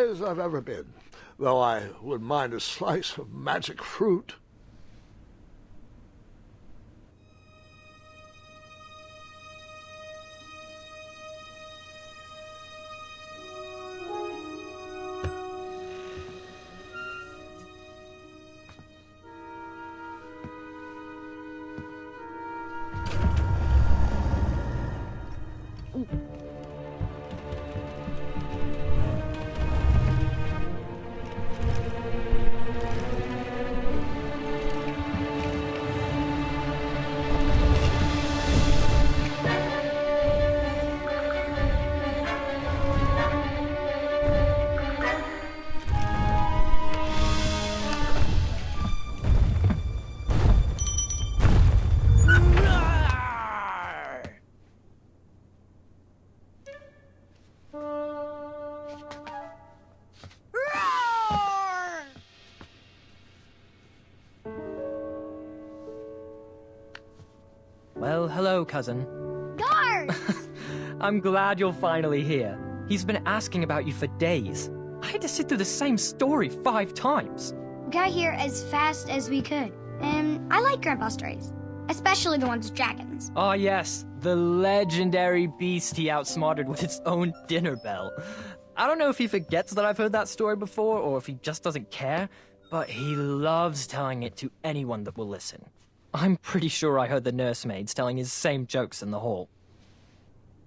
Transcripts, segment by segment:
as I've ever been, though I wouldn't mind a slice of magic fruit. Well, hello, cousin. Guards! I'm glad you're finally here. He's been asking about you for days. I had to sit through the same story 5 times. We got here as fast as we could, and I like Grandpa's stories, especially the ones with dragons. Ah, yes, the legendary beast he outsmarted with its own dinner bell. I don't know if he forgets that I've heard that story before, or if he just doesn't care, but he loves telling it to anyone that will listen. I'm pretty sure I heard the nursemaids telling his same jokes in the hall.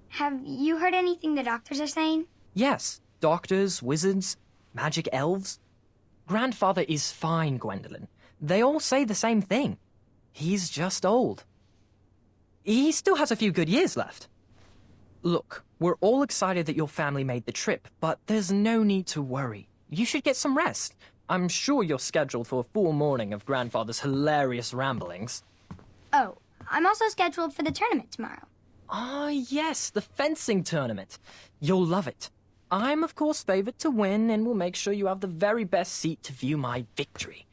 Have you heard anything the doctors are saying? Yes, doctors, wizards, magic elves. Grandfather is fine, Gwendolyn. They all say the same thing. He's just old. He still has a few good years left. Look, we're all excited that your family made the trip, but there's no need to worry. You should get some rest. I'm sure you're scheduled for a full morning of Grandfather's hilarious ramblings. Oh, I'm also scheduled for the tournament tomorrow. Ah, yes, the fencing tournament. You'll love it. I'm, of course, favored to win, and will make sure you have the very best seat to view my victory.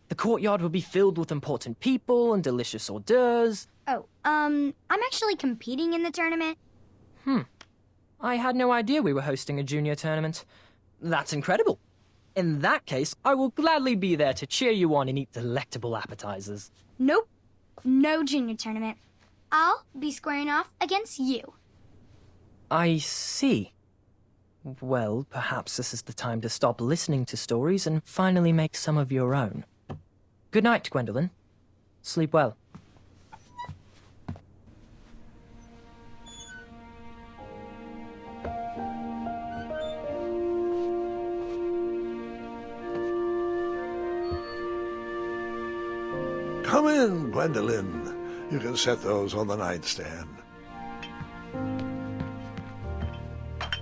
The courtyard will be filled with important people and delicious hors d'oeuvres. Oh, I'm actually competing in the tournament. I had no idea we were hosting a junior tournament. That's incredible. In that case, I will gladly be there to cheer you on and eat delectable appetizers. Nope, no junior tournament. I'll be squaring off against you. I see. Well, perhaps this is the time to stop listening to stories and finally make some of your own. Good night, Gwendolyn. Sleep well. Come in, Gwendolyn. You can set those on the nightstand.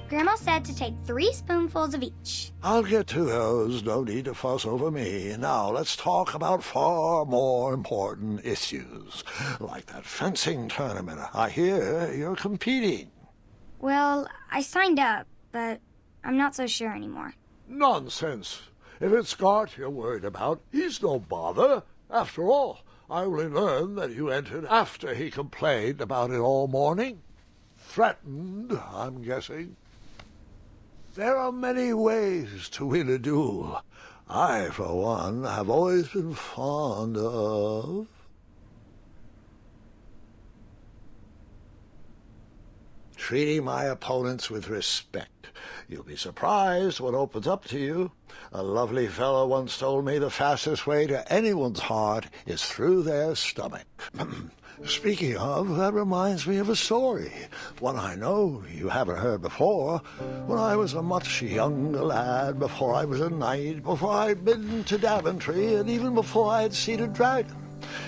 Grandma said to take 3 spoonfuls of each. I'll get to those. No need to fuss over me. Now let's talk about far more important issues, like that fencing tournament. I hear you're competing. Well, I signed up, but I'm not so sure anymore. Nonsense. If it's Scott you're worried about, he's no bother. After all, I only learned that you entered after he complained about it all morning. Threatened, I'm guessing. There are many ways to win a duel. I, for one, have always been fond of treating my opponents with respect. You'll be surprised what opens up to you. A lovely fellow once told me the fastest way to anyone's heart is through their stomach. Speaking of, that reminds me of a story, one I know you haven't heard before. When I was a much younger lad, before I was a knight, before I'd been to Daventry, and even before I had seen a dragon.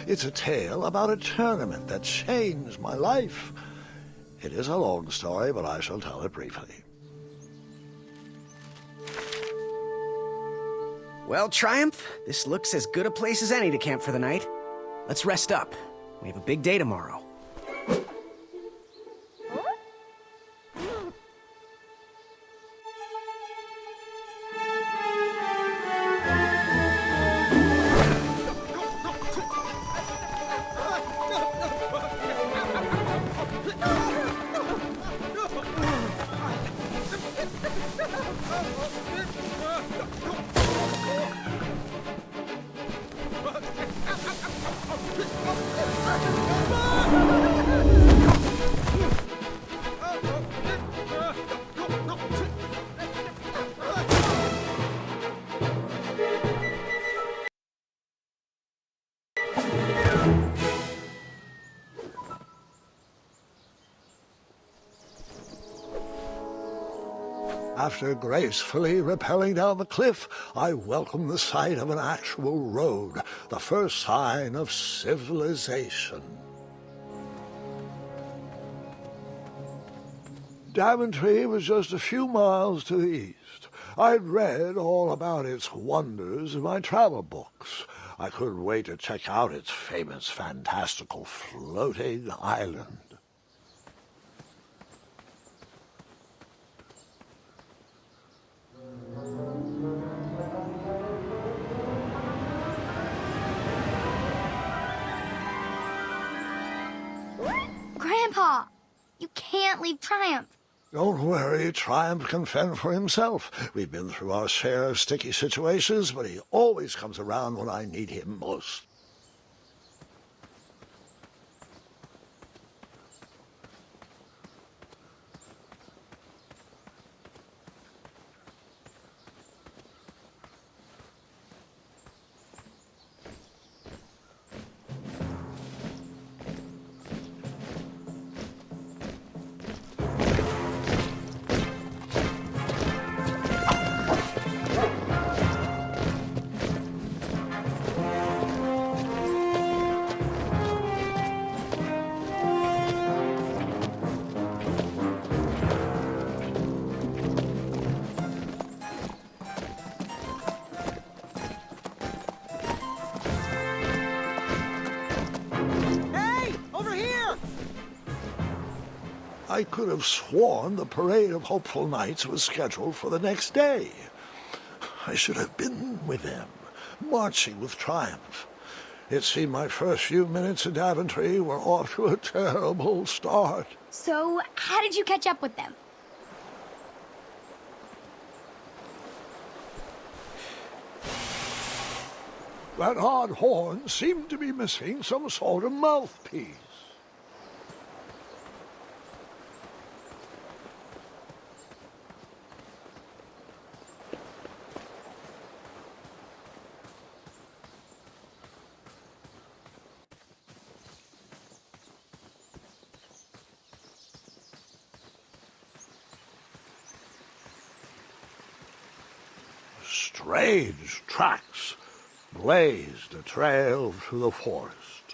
It's a tale about a tournament that changed my life. It is a long story, but I shall tell it briefly. Well, Triumph, this looks as good a place as any to camp for the night. Let's rest up. We have a big day tomorrow. After gracefully rappelling down the cliff, I welcomed the sight of an actual road, the first sign of civilization. Daventry was just a few miles to the east. I'd read all about its wonders in my travel books. I couldn't wait to check out its famous, fantastical floating island. Grandpa, you can't leave Triumph. Don't worry, Triumph can fend for himself. We've been through our share of sticky situations, but he always comes around when I need him most. I could have sworn the Parade of Hopeful Knights was scheduled for the next day. I should have been with them, marching with Triumph. It seemed my first few minutes in Daventry were off to a terrible start. So, how did you catch up with them? That odd horn seemed to be missing some sort of mouthpiece. Strange tracks blazed a trail through the forest.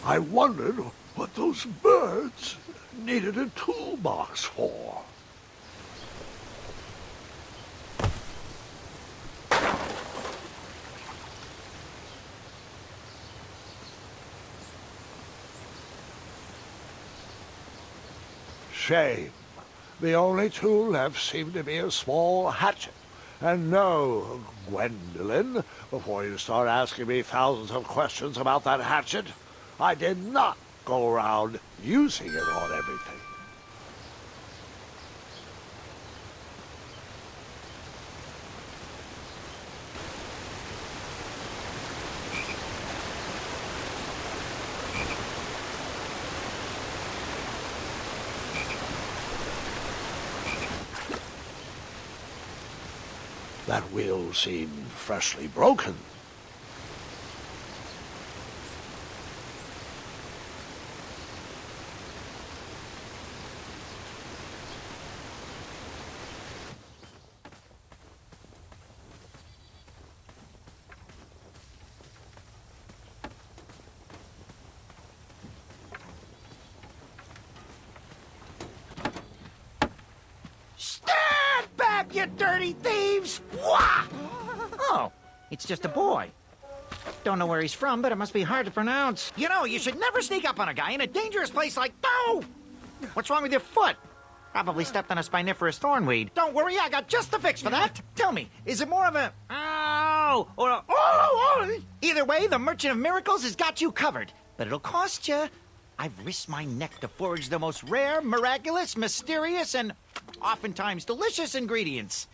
I wondered what those birds needed a toolbox for. Shame. The only tool left seemed to be a small hatchet. And no, Gwendolyn, before you start asking me thousands of questions about that hatchet, I did not go around using it on everything. That wheel seemed freshly broken. you dirty thieves! Wah! Oh, it's just a boy. Don't know where he's from, but it must be hard to pronounce. You know, you should never sneak up on a guy in a dangerous place like... No! What's wrong with your foot? Probably stepped on a spiniferous thornweed. Don't worry, I got just the fix for that. Tell me, is it more of a... Ow! Or a... Oh! Either way, the Merchant of Miracles has got you covered. But it'll cost you. I've risked my neck to forage the most rare, miraculous, mysterious, and oftentimes delicious ingredients.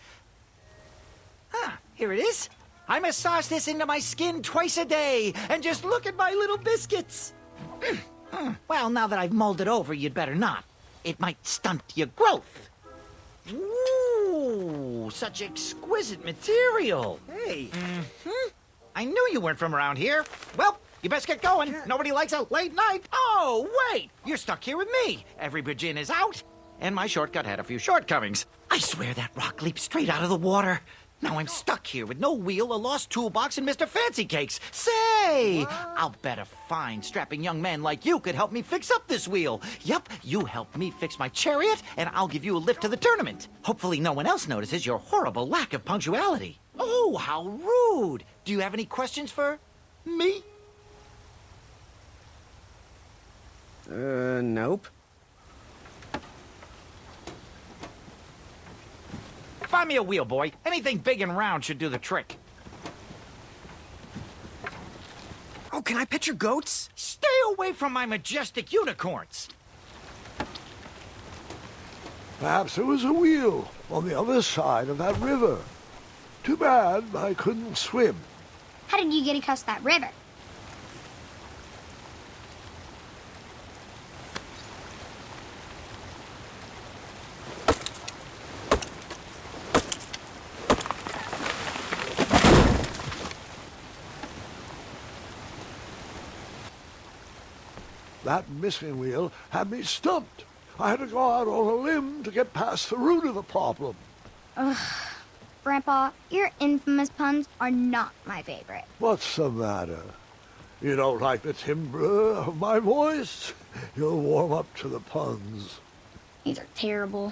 Here it is. I massage this into my skin twice a day, and just look at my little biscuits. Well, now that I've mulled it over, you'd better not. It might stunt your growth. Ooh, such exquisite material. Hey. I knew you weren't from around here. Well, you best get going. Nobody likes a late night. Oh, wait! You're stuck here with me. Every bridge-in is out, and my shortcut had a few shortcomings. I swear that rock leaped straight out of the water. Now I'm stuck here with no wheel, a lost toolbox, and Mr. Fancy Cakes. Say, I'll bet a fine, strapping young man like you could help me fix up this wheel. Yup, you help me fix my chariot, and I'll give you a lift to the tournament. Hopefully no one else notices your horrible lack of punctuality. Oh, how rude. Do you have any questions for me? Nope. Find me a wheel, boy. Anything big and round should do the trick. Oh, can I pet your goats? Stay away from my majestic unicorns. Perhaps there was a wheel on the other side of that river. Too bad I couldn't swim. How did you get across that river? That missing wheel had me stumped. I had to go out on a limb to get past the root of the problem. Ugh. Grandpa, your infamous puns are not my favorite. What's the matter? You don't like the timbre of my voice? You'll warm up to the puns. These are terrible.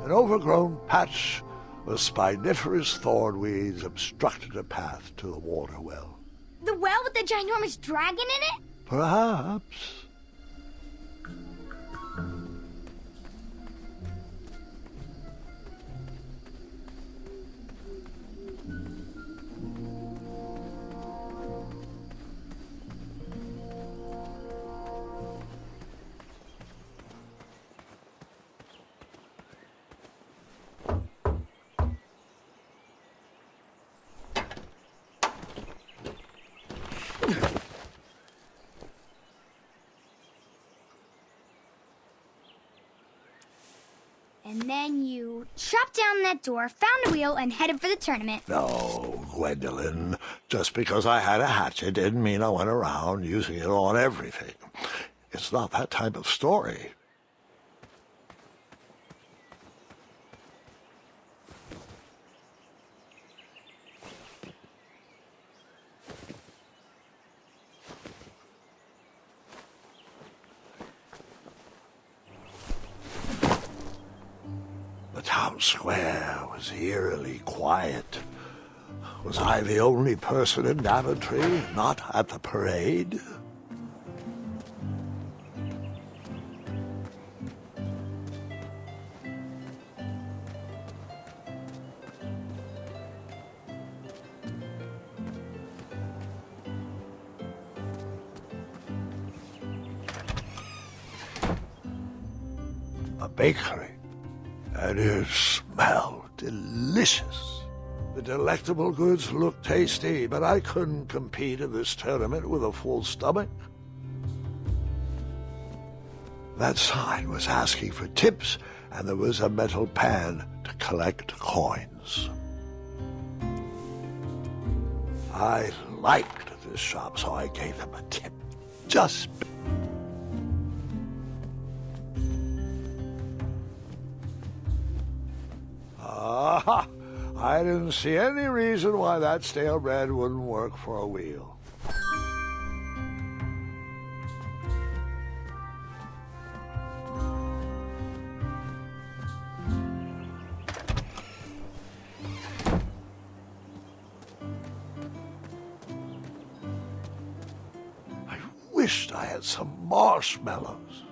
An overgrown patch of spiniferous thornweeds obstructed a path to the water well. The well with the ginormous dragon in it? Perhaps. And then you chopped down that door, found a wheel, and headed for the tournament. No, Gwendolyn. Just because I had a hatchet didn't mean I went around using it on everything. It's not that type of story. The town square was eerily quiet. Was I the only person in Daventry not at the parade? A bakery. And it smelled delicious. The delectable goods looked tasty, but I couldn't compete in this tournament with a full stomach. That sign was asking for tips, and there was a metal pan to collect coins. I liked this shop, so I gave them a tip. Just... Aha! I didn't see any reason why that stale bread wouldn't work for a wheel. I wished I had some marshmallows.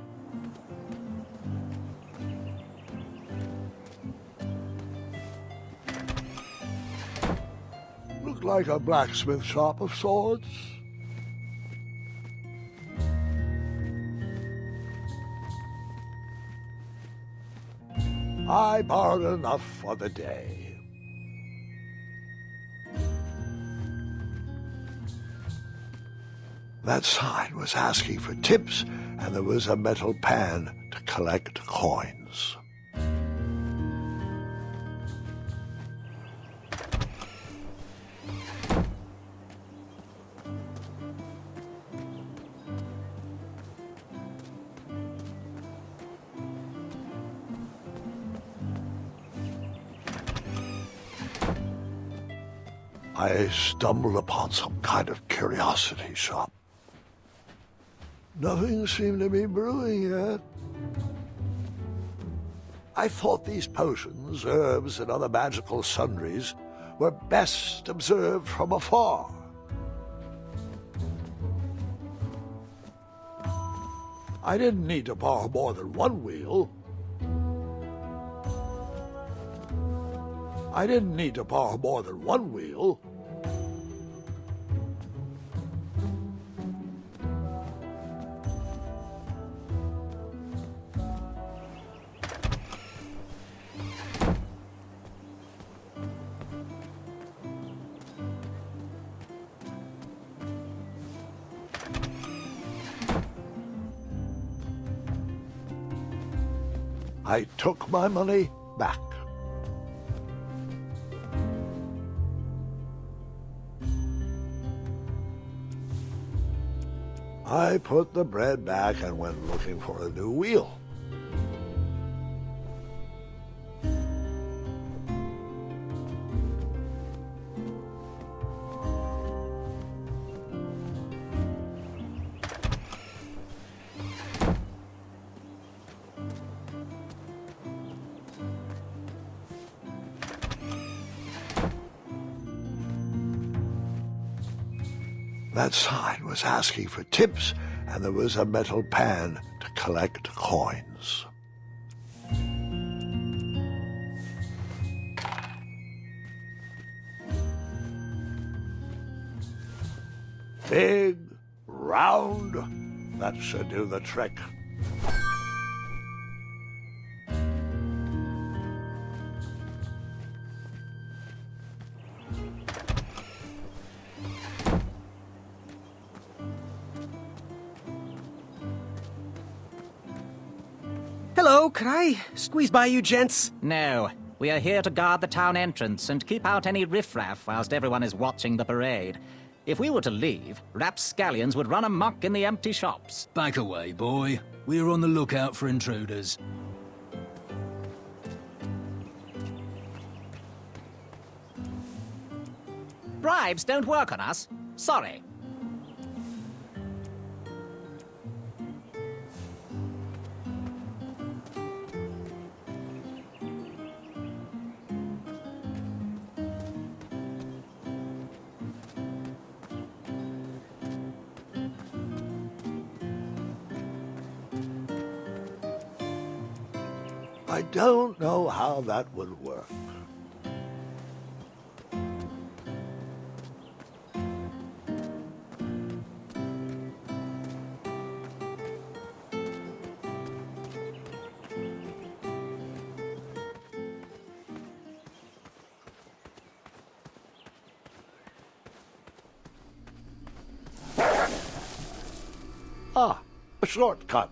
Looked like a blacksmith shop of sorts. I borrowed enough for the day. That sign was asking for tips, and there was a metal pan to collect coins. I stumbled upon some kind of curiosity shop. Nothing seemed to be brewing yet. I thought these potions, herbs, and other magical sundries were best observed from afar. I didn't need to borrow more than one wheel. I didn't need to borrow more than one wheel. I took my money back. I put the bread back and went looking for a new wheel. That sign was asking for tips, and there was a metal pan to collect coins. Big, round, that should do the trick. Hello, could I squeeze by you gents? No, we are here to guard the town entrance and keep out any riffraff whilst everyone is watching the parade. If we were to leave, rapscallions would run amok in the empty shops. Back away, boy. We're on the lookout for intruders. Bribes don't work on us. Sorry. I don't know how that would work. Ah, a shortcut.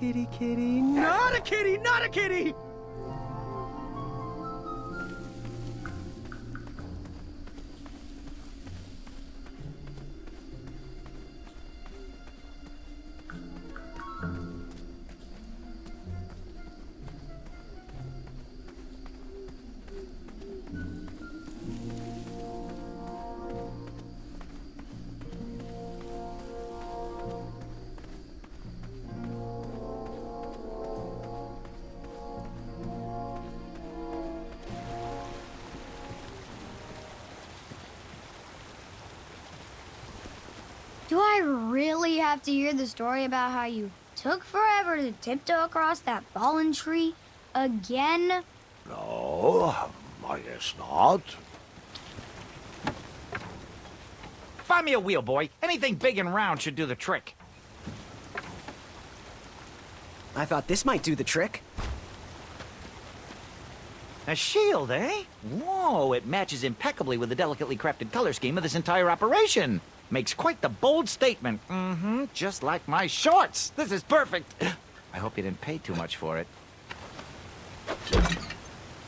Kitty, kitty, not a kitty, not a kitty! Do I really have to hear the story about how you took forever to tiptoe across that fallen tree again? No, I guess not. Find me a wheel, boy. Anything big and round should do the trick. I thought this might do the trick. A shield, eh? Whoa, it matches impeccably with the delicately crafted color scheme of this entire operation. Makes quite the bold statement. Mm-hmm, just like my shorts. This is perfect. I hope you didn't pay too much for it.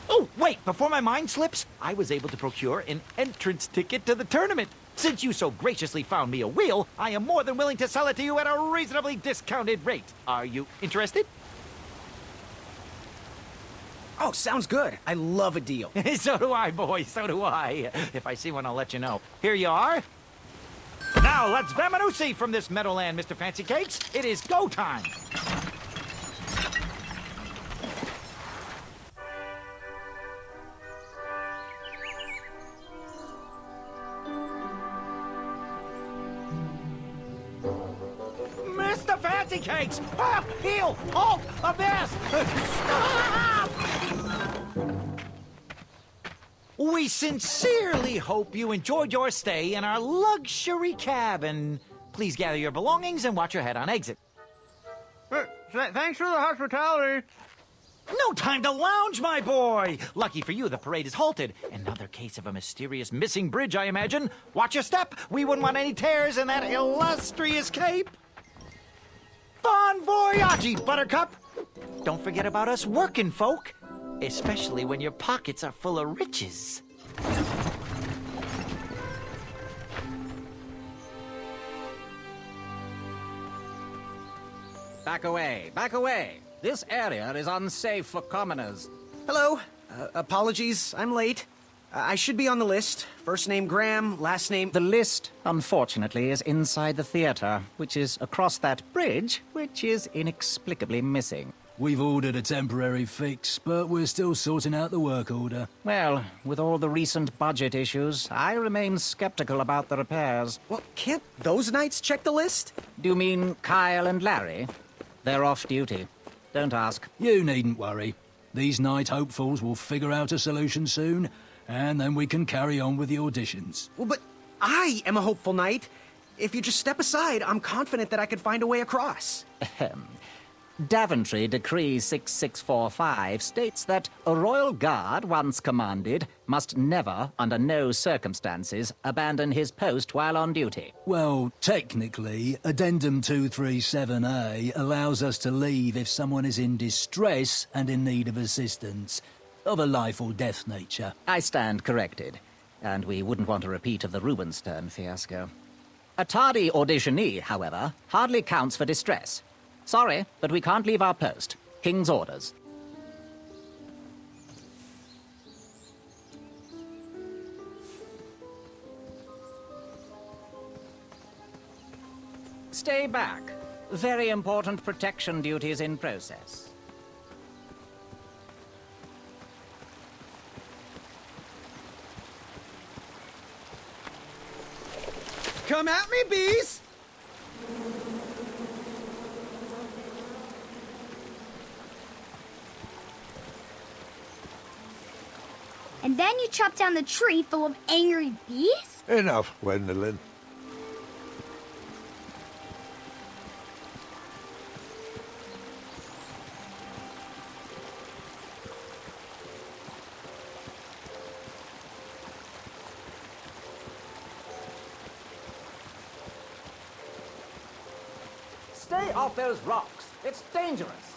Oh, wait, before my mind slips, I was able to procure an entrance ticket to the tournament. Since you so graciously found me a wheel, I am more than willing to sell it to you at a reasonably discounted rate. Are you interested? Oh, sounds good. I love a deal. So do I, boy, so do I. If I see one, I'll let you know. Here you are. Now, let's vamoose from this meadowland, Mr. Fancy Cakes. It is go time. Mr. Fancy Cakes! Ah, heel! Halt! Abyss! Stop! We sincerely hope you enjoyed your stay in our luxury cabin. Please gather your belongings and watch your head on exit. Thanks for the hospitality. No time to lounge, my boy! Lucky for you, the parade is halted. Another case of a mysterious missing bridge, I imagine. Watch your step. We wouldn't want any tears in that illustrious cape. Bon voyage, Buttercup! Don't forget about us working folk, especially when your pockets are full of riches. Back away, back away. This area is unsafe for commoners. Hello. Apologies, I'm late. I should be on the list. First name Graham, last name... The list, unfortunately, is inside the theater, which is across that bridge, which is inexplicably missing. We've ordered a temporary fix, but we're still sorting out the work order. Well, with all the recent budget issues, I remain skeptical about the repairs. Well, can't those knights check the list? Do you mean Kyle and Larry? They're off duty. Don't ask. You needn't worry. These night hopefuls will figure out a solution soon, and then we can carry on with the auditions. Well, but I am a hopeful knight. If you just step aside, I'm confident that I could find a way across. Daventry Decree 6645 states that a royal guard once commanded must never, under no circumstances, abandon his post while on duty. Well, technically, Addendum 237A allows us to leave if someone is in distress and in need of assistance, of a life or death nature. I stand corrected, and we wouldn't want a repeat of the Rubenstern fiasco. A tardy auditionee, however, hardly counts for distress. Sorry, but we can't leave our post. King's orders. Stay back. Very important protection duties in process. Come at me, bees! And then you chop down the tree full of angry bees? Enough, Gwendolyn. Stay off those rocks. It's dangerous.